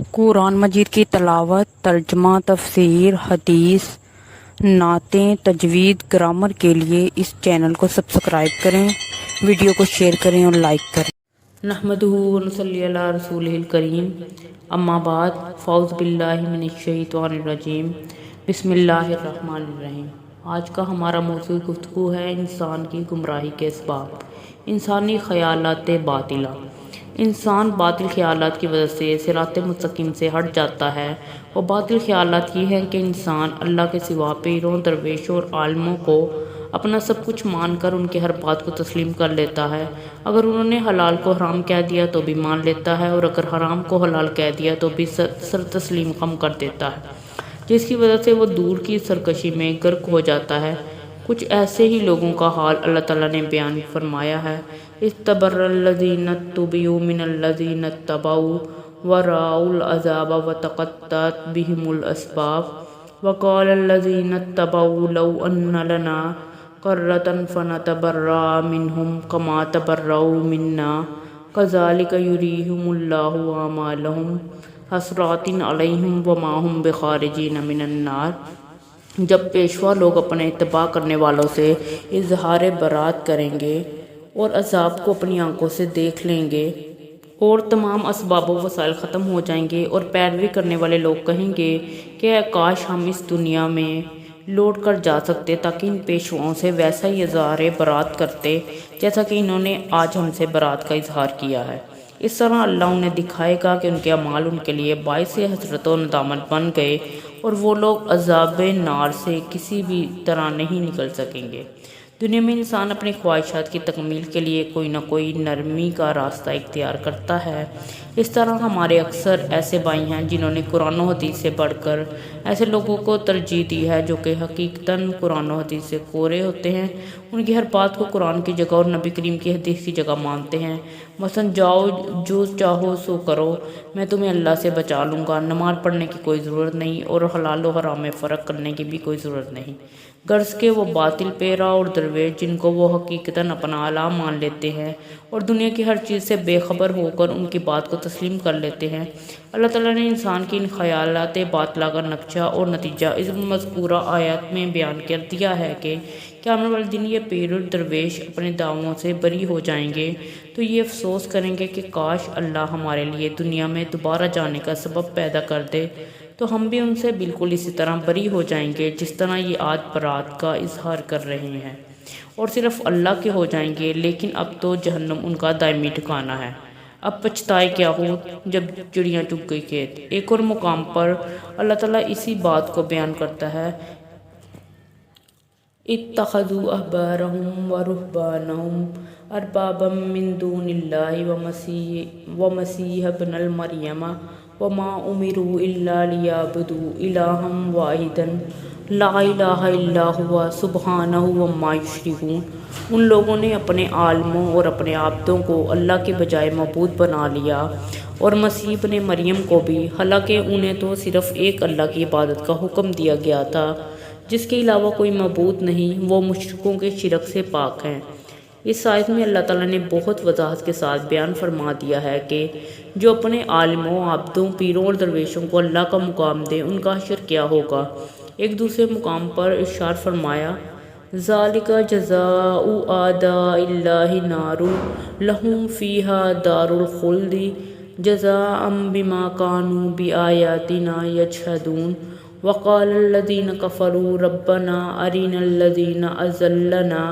قرآن مجید کی تلاوت، ترجمہ، تفسیر، حدیث، نعتیں، تجوید، گرامر کے لیے اس چینل کو سبسکرائب کریں، ویڈیو کو شیئر کریں اور لائک کریں۔ نحمدہ ونصلی علی رسولہ الکریم، اما بعد، فاعوذ باللہ من الشیطان الرجیم، بسم اللہ الرحمن الرحیم۔ آج کا ہمارا موضوع گفتگو ہے انسان کی گمراہی کے اسباب، انسانی خیالات باطلہ۔ انسان باطل خیالات کی وجہ سے صراط مستقیم سے ہٹ جاتا ہے۔ وہ باطل خیالات یہ ہیں کہ انسان اللہ کے سوا پیروں، درویشوں اور عالموں کو اپنا سب کچھ مان کر ان کی ہر بات کو تسلیم کر لیتا ہے۔ اگر انہوں نے حلال کو حرام کہہ دیا تو بھی مان لیتا ہے، اور اگر حرام کو حلال کہہ دیا تو بھی سر تسلیم خم کر دیتا ہے، جس کی وجہ سے وہ دور کی سرکشی میں غرق ہو جاتا ہے۔ کچھ ایسے ہی لوگوں کا حال اللہ تعالیٰ نے بیان فرمایا ہے۔ استبرأ الذین اتبعوا من الذین اتبعوا ورأوا العذاب وتقطعت بهم الاسباب وقال الذین اتبعوا لو ان لنا قرة فنتبرأ منهم كما تبرؤوا منا كذلك يريهم الله أعمالهم حسرات عليهم وما هم بخارجين من النار۔ جب پیشوا لوگ اپنے اتباع کرنے والوں سے اظہار برات کریں گے اور عذاب کو اپنی آنکھوں سے دیکھ لیں گے اور تمام اسباب و وسائل ختم ہو جائیں گے، اور پیروی کرنے والے لوگ کہیں گے کہ اے کاش ہم اس دنیا میں لوٹ کر جا سکتے تاکہ ان پیشواؤں سے ویسا ہی اظہار برات کرتے جیسا کہ انہوں نے آج ہم سے برات کا اظہار کیا ہے۔ اس طرح اللہ انہیں دکھائے گا کہ ان کے اعمال ان کے لیے باعث حسرت و ندامت بن گئے، اور وہ لوگ عذاب نار سے کسی بھی طرح نہیں نکل سکیں گے۔ دنیا میں انسان اپنی خواہشات کی تکمیل کے لیے کوئی نہ کوئی نرمی کا راستہ اختیار کرتا ہے۔ اس طرح ہمارے اکثر ایسے بھائی ہیں جنہوں نے قرآن و حدیث سے بڑھ کر ایسے لوگوں کو ترجیح دی ہے جو کہ حقیقتاً قرآن و حدیث سے کورے ہوتے ہیں، ان کی ہر بات کو قرآن کی جگہ اور نبی کریم کی حدیث کی جگہ مانتے ہیں۔ مثلاً جاؤ جو چاہو سو کرو، میں تمہیں اللہ سے بچا لوں گا، نماز پڑھنے کی کوئی ضرورت نہیں اور حلال و حرام میں فرق کرنے کی بھی کوئی ضرورت نہیں۔ غرض کہ وہ باطل پیرا اور درویش جن کو وہ حقیقتاً اپنا الہ مان لیتے ہیں اور دنیا کی ہر چیز سے بے خبر ہو کر ان کی بات کو تسلیم کر لیتے ہیں۔ اللہ تعالیٰ نے انسان کی ان خیالات باطلہ کا نقشہ اور نتیجہ اس مذکورہ آیات میں بیان کر دیا ہے کہ قیامت والے دن یہ پیر اور درویش اپنے دعووں سے بری ہو جائیں گے تو یہ افسوس کریں گے کہ کاش اللہ ہمارے لیے دنیا میں دوبارہ جانے کا سبب پیدا کر دے تو ہم بھی ان سے بالکل اسی طرح بری ہو جائیں گے جس طرح یہ آج برات کا اظہار کر رہے ہیں، اور صرف اللہ کے ہو جائیں گے، لیکن اب تو جہنم ان کا دائمی ٹھکانہ ہے۔ اب پچھتائے کیا ہو جب چڑیاں چگ گئی کھیت۔ ایک اور مقام پر اللہ تعالیٰ اسی بات کو بیان کرتا ہے، اتخذوا احبارهم ورهبانهم اربابا من دون الله ومسیح ابن المریم وما امروا الا لیعبدوا الہا واحدا لا الہ الا هو سبحانہ عما یشرکون۔ ان لوگوں نے اپنے عالموں اور اپنے عابدوں کو اللہ کے بجائے معبود بنا لیا، اور مسیح ابن مریم کو بھی، حالانکہ انہیں تو صرف ایک اللہ کی عبادت کا حکم دیا گیا تھا جس کے علاوہ کوئی معبود نہیں۔ وہ مشرکوں کے شرک سے پاک ہیں۔ اس آیت میں اللہ تعالیٰ نے بہت وضاحت کے ساتھ بیان فرما دیا ہے کہ جو اپنے عالموں، عابدوں، پیروں اور درویشوں کو اللہ کا مقام دے ان کا حشر کیا ہوگا۔ ایک دوسرے مقام پر ارشاد فرمایا، ذالک جزاء اعداء اللہ نار لہم فیہا دار الخلد جزاء بما کانوا بآیاتنا یجحدون۔ وقال الذین کفروا ربنا ارنا الذین اضلنا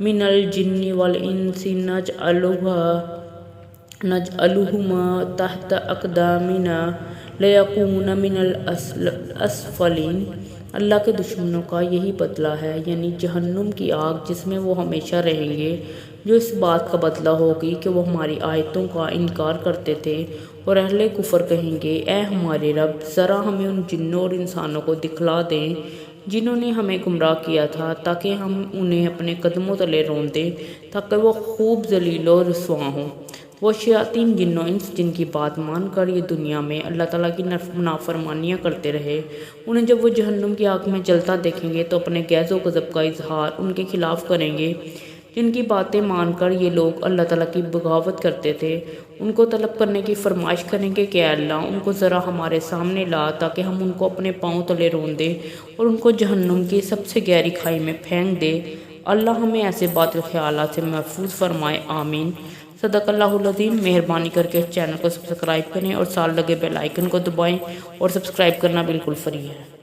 من الجن والانس نجعلہما تحت اقدامنا لیکون من الاسفلین۔ اللہ کے دشمنوں کا یہی بدلہ ہے، یعنی جہنم کی آگ جس میں وہ ہمیشہ رہیں گے، جو اس بات کا بدلہ ہوگی کہ وہ ہماری آیتوں کا انکار کرتے تھے، اور اہل کفر کہیں گے اے ہمارے رب ذرا ہمیں ان جنوں اور انسانوں کو دکھلا دیں جنہوں نے ہمیں گمراہ کیا تھا تاکہ ہم انہیں اپنے قدموں تلے رون دیں تاکہ وہ خوب ذلیل و رسوا ہوں۔ وہ شیاطین جن و انس جن کی بات مان کر یہ دنیا میں اللہ تعالیٰ کی نافرمانیاں کرتے رہے، انہیں جب وہ جہنم کی آگ میں جلتا دیکھیں گے تو اپنے غیظ و غضب کا اظہار ان کے خلاف کریں گے جن کی باتیں مان کر یہ لوگ اللہ تعالیٰ کی بغاوت کرتے تھے، ان کو طلب کرنے کی فرمائش کریں کہ اے اللہ ان کو ذرا ہمارے سامنے لا تاکہ ہم ان کو اپنے پاؤں تلے رون دیں اور ان کو جہنم کی سب سے گہری کھائی میں پھینک دے۔ اللہ ہمیں ایسے باطل خیالات سے محفوظ فرمائے، آمین۔ صدق اللہ العظیم۔ مہربانی کر کے چینل کو سبسکرائب کریں اور ساتھ لگے بیل آئیکن کو دبائیں، اور سبسکرائب کرنا بالکل فری ہے۔